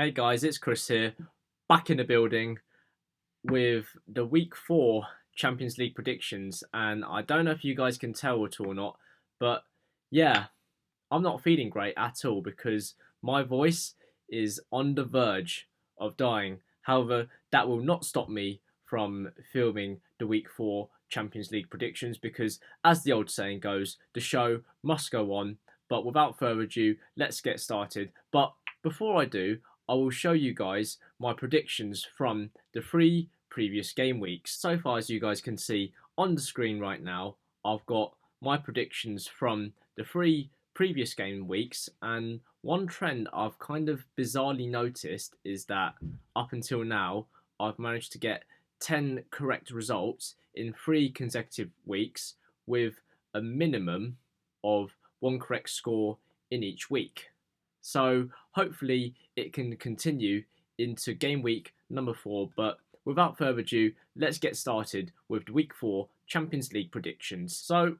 Hey guys, it's Chris here, back in the building with the week 4 Champions League predictions. And I don't know if you guys can tell at all or not, but yeah, I'm not feeling great at all because my voice is on the verge of dying. However, that will not stop me from filming the week 4 Champions League predictions because, as the old saying goes, the show must go on. But without further ado, let's get started. But before I do, I will show you guys my predictions from the 3 previous game weeks. So far, as you guys can see on the screen right now, I've got my predictions from the 3 previous game weeks, and one trend I've kind of bizarrely noticed is that up until now, I've managed to get 10 correct results in 3 consecutive weeks with a minimum of 1 correct score in each week. So hopefully it can continue into game week number 4. But without further ado, let's get started with the week 4 Champions League predictions. So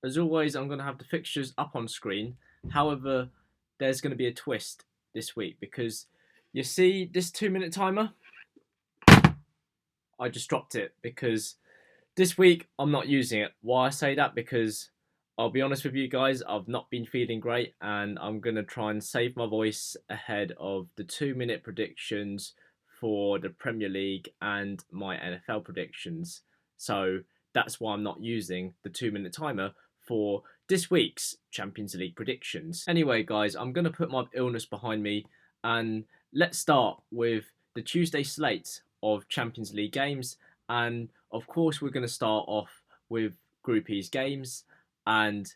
as always, I'm going to have the fixtures up on screen. However, there's going to be a twist this week because you see this 2-minute timer? I just dropped it because this week I'm not using it. Why I say that? Because I'll be honest with you guys, I've not been feeling great and I'm going to try and save my voice ahead of the 2-minute predictions for the Premier League and my NFL predictions. So that's why I'm not using the 2-minute timer for this week's Champions League predictions. Anyway guys, I'm going to put my illness behind me and let's start with the Tuesday slate of Champions League games. And of course we're going to start off with Group E's games. And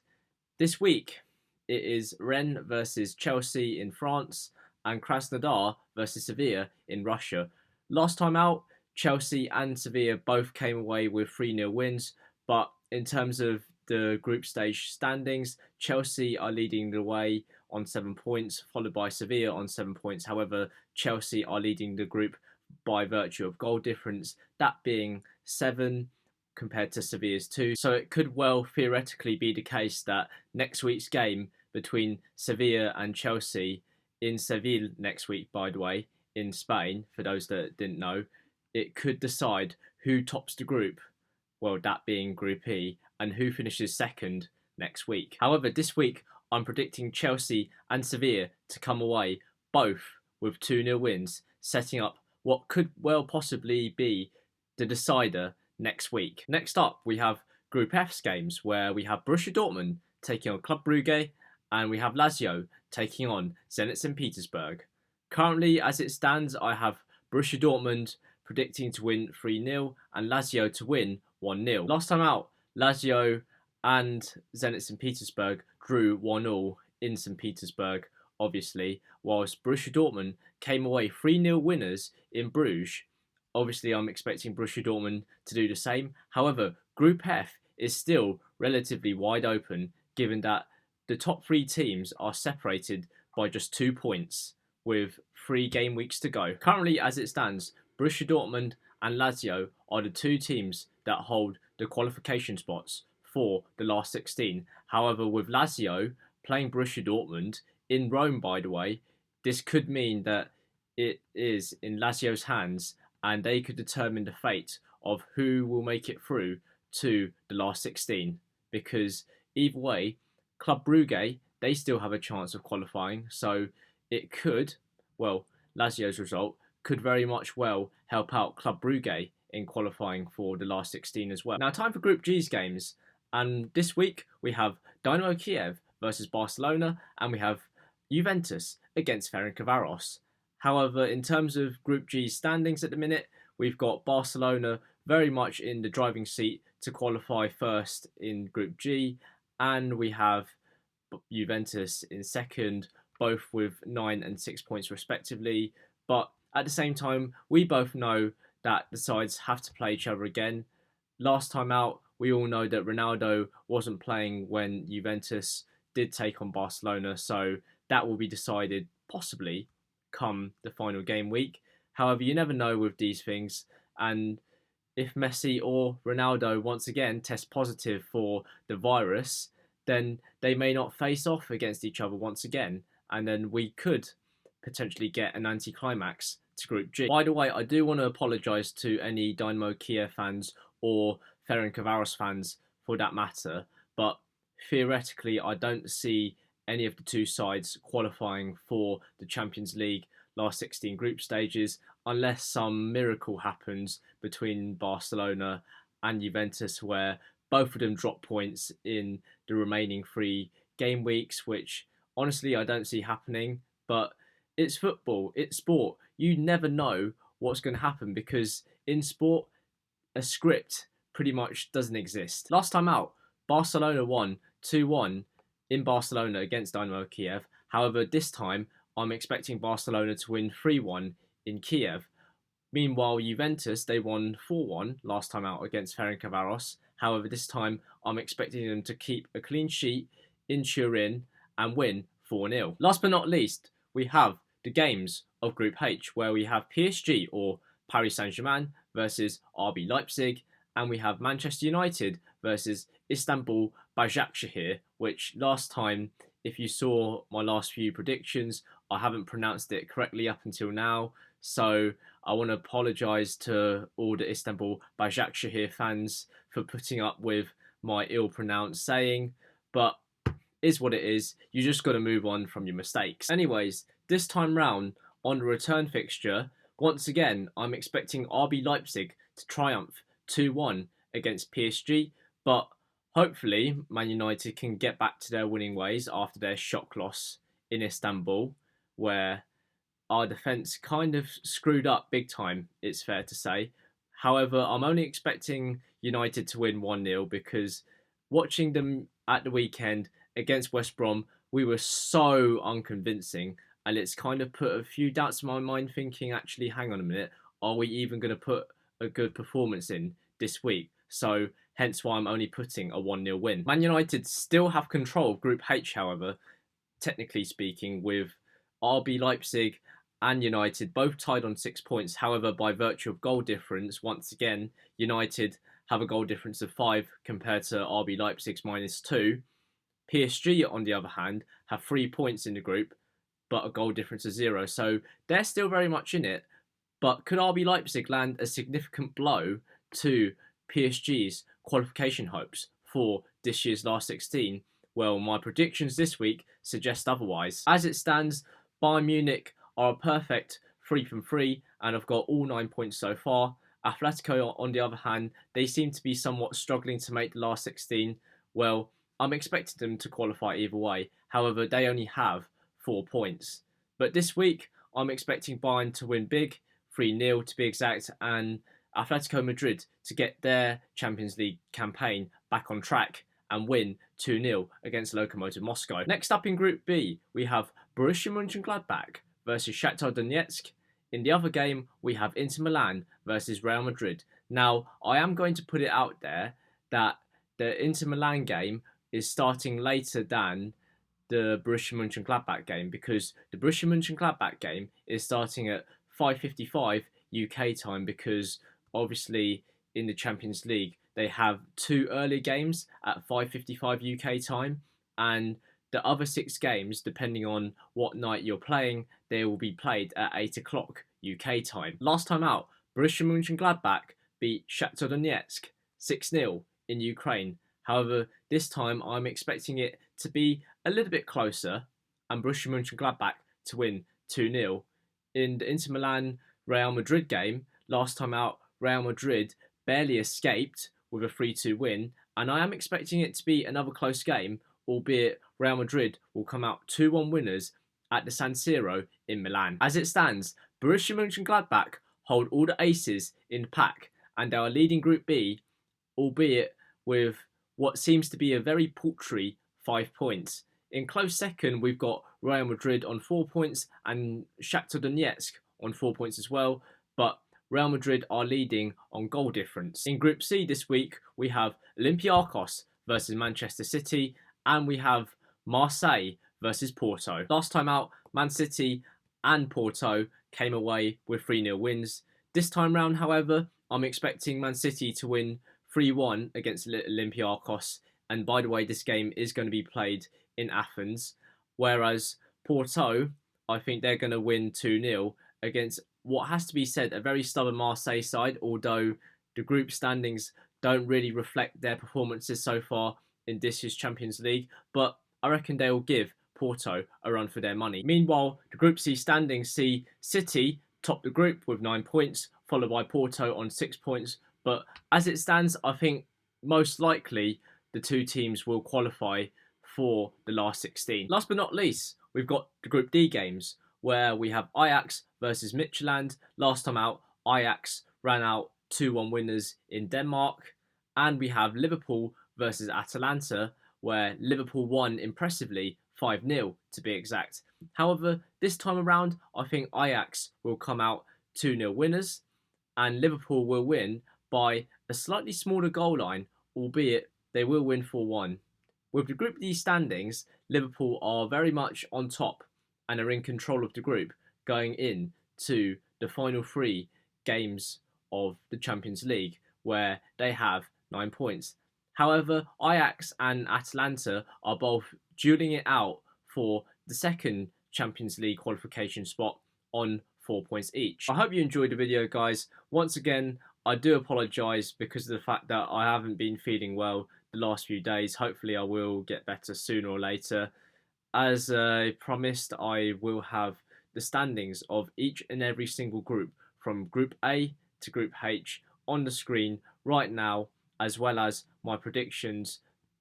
this week, it is Rennes versus Chelsea in France and Krasnodar versus Sevilla in Russia. Last time out, Chelsea and Sevilla both came away with 3-0 wins. But in terms of the group stage standings, Chelsea are leading the way on 7 points, followed by Sevilla on 7 points. However, Chelsea are leading the group by virtue of goal difference, that being 7 compared to Sevilla's 2. So it could well theoretically be the case that next week's game between Sevilla and Chelsea in Seville next week, by the way, in Spain, for those that didn't know, it could decide who tops the group, well, that being Group E, and who finishes second next week. However, this week I'm predicting Chelsea and Sevilla to come away both with 2-0 wins, setting up what could well possibly be the decider next week. Next up, we have Group F's games where we have Borussia Dortmund taking on Club Brugge and we have Lazio taking on Zenit St. Petersburg. Currently, as it stands, I have Borussia Dortmund predicting to win 3-0 and Lazio to win 1-0. Last time out, Lazio and Zenit St. Petersburg drew 1-1 in St. Petersburg, obviously, whilst Borussia Dortmund came away 3-0 winners in Bruges. Obviously, I'm expecting Borussia Dortmund to do the same. However, Group F is still relatively wide open, given that the top 3 teams are separated by just 2 points, with 3 game weeks to go. Currently, as it stands, Borussia Dortmund and Lazio are the 2 teams that hold the qualification spots for the last 16. However, with Lazio playing Borussia Dortmund in Rome, by the way, this could mean that it is in Lazio's hands and they could determine the fate of who will make it through to the last 16. Because either way, Club Brugge, they still have a chance of qualifying. So it could, well, Lazio's result could very much well help out Club Brugge in qualifying for the last 16 as well. Now, time for Group G's games. And this week, we have Dynamo Kiev versus Barcelona and we have Juventus against Fevencvaros. However, in terms of Group G standings at the minute, we've got Barcelona very much in the driving seat to qualify first in Group G, and we have Juventus in second, both with 9 and 6 points respectively. But at the same time, we both know that the sides have to play each other again. Last time out, we all know that Ronaldo wasn't playing when Juventus did take on Barcelona, so that will be decided possibly come the final game week. However, you never know with these things, and if Messi or Ronaldo once again test positive for the virus, then they may not face off against each other once again, and then we could potentially get an anticlimax to Group G. By the way, I do want to apologise to any Dynamo Kiev fans or Fevencvaros fans for that matter, but theoretically I don't see any of the two sides qualifying for the Champions League last 16 group stages unless some miracle happens between Barcelona and Juventus where both of them drop points in the remaining 3 game weeks, which honestly I don't see happening. But it's football, it's sport. You never know what's going to happen because in sport, a script pretty much doesn't exist. Last time out, Barcelona won 2-1 in Barcelona against Dynamo Kiev. However, this time I'm expecting Barcelona to win 3-1 in Kiev. Meanwhile, Juventus, they won 4-1 last time out against Ferencvaros. However, this time I'm expecting them to keep a clean sheet in Turin and win 4-0. Last but not least, we have the games of Group H, where we have PSG or Paris Saint-Germain versus RB Leipzig, and we have Manchester United versus Istanbul Basaksehir, which last time, if you saw my last few predictions, I haven't pronounced it correctly up until now. So I want to apologise to all the Istanbul Basaksehir fans for putting up with my ill-pronounced saying, but is what it is. You just got to move on from your mistakes. Anyways, this time round on the return fixture, once again, I'm expecting RB Leipzig to triumph 2-1 against PSG, but hopefully Man United can get back to their winning ways after their shock loss in Istanbul, where our defence kind of screwed up big time, it's fair to say. However, I'm only expecting United to win 1-0 because watching them at the weekend against West Brom, we were so unconvincing, and it's kind of put a few doubts in my mind thinking, actually, hang on a minute, are we even going to put a good performance in this week? So hence why I'm only putting a 1-0 win. Man United still have control of Group H, however, technically speaking, with RB Leipzig and United both tied on 6 points. However, by virtue of goal difference, once again, United have a goal difference of 5 compared to RB Leipzig's -2. PSG, on the other hand, have 3 points in the group, but a goal difference of 0. So they're still very much in it. But could RB Leipzig land a significant blow to PSG's qualification hopes for this year's last 16? Well, my predictions this week suggest otherwise. As it stands, Bayern Munich are a perfect 3 from 3 and have got all 9 points so far. Atletico, on the other hand, they seem to be somewhat struggling to make the last 16. Well, I'm expecting them to qualify either way. However, they only have 4 points. But this week, I'm expecting Bayern to win big, 3-0 to be exact, and Atletico Madrid to get their Champions League campaign back on track and win 2-0 against Lokomotiv Moscow. Next up in Group B, we have Borussia Mönchengladbach versus Shaktar Donetsk. In the other game, we have Inter Milan versus Real Madrid. Now, I am going to put it out there that the Inter Milan game is starting later than the Borussia Mönchengladbach game because the Borussia Mönchengladbach game is starting at 5:55 UK time because obviously in the Champions League they have 2 early games at 5:55 UK time, and the other 6 games, depending on what night you're playing, they will be played at 8 o'clock UK time. Last time out, Borussia Mönchengladbach beat Shaktar Donetsk 6-0 in Ukraine. However, this time I'm expecting it to be a little bit closer and Borussia Mönchengladbach to win 2-0. In the Inter Milan Real Madrid game, last time out, Real Madrid barely escaped with a 3-2 win, and I am expecting it to be another close game, albeit Real Madrid will come out 2-1 winners at the San Siro in Milan. As it stands, Borussia Mönchengladbach hold all the aces in the pack and they are leading Group B, albeit with what seems to be a very paltry 5 points. In close second, we've got Real Madrid on 4 points and Shakhtar Donetsk on 4 points as well, but Real Madrid are leading on goal difference. In Group C this week, we have Olympiakos versus Manchester City, and we have Marseille versus Porto. Last time out, Man City and Porto came away with 3-0 wins. This time round, however, I'm expecting Man City to win 3-1 against Olympiakos, and by the way, this game is going to be played in Athens, whereas Porto I think they're going to win 2-0 against what has to be said, a very stubborn Marseille side, although the group standings don't really reflect their performances so far in this year's Champions League. But I reckon they will give Porto a run for their money. Meanwhile, the Group C standings see City top the group with 9 points, followed by Porto on 6 points. But as it stands, I think most likely the two teams will qualify for the last 16. Last but not least, we've got the Group D games where we have Ajax versus Midtjylland. Last time out, Ajax ran out 2-1 winners in Denmark. And we have Liverpool versus Atalanta, where Liverpool won impressively 5-0 to be exact. However, this time around, I think Ajax will come out 2-0 winners and Liverpool will win by a slightly smaller goal line, albeit they will win 4-1. With the Group D standings, Liverpool are very much on top and are in control of the group going into the final 3 games of the Champions League, where they have 9 points. However, Ajax and Atalanta are both dueling it out for the second Champions League qualification spot on 4 points each. I hope you enjoyed the video, guys. Once again, I do apologise because of the fact that I haven't been feeling well the last few days. Hopefully I will get better sooner or later. As promised, I will have the standings of each and every single group from Group A to Group H on the screen right now, as well as my predictions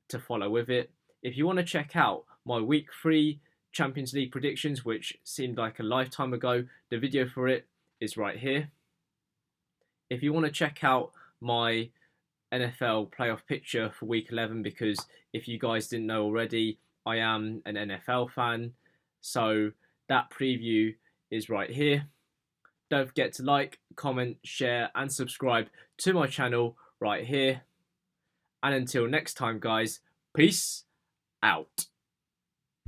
to follow with it. If you want to check out my Week 3 Champions League predictions, which seemed like a lifetime ago, the video for it is right here. If you want to check out my NFL playoff picture for Week 11, because if you guys didn't know already, I am an NFL fan, so that preview is right here. Don't forget to like, comment, share and subscribe to my channel right here. And until next time, guys, peace out.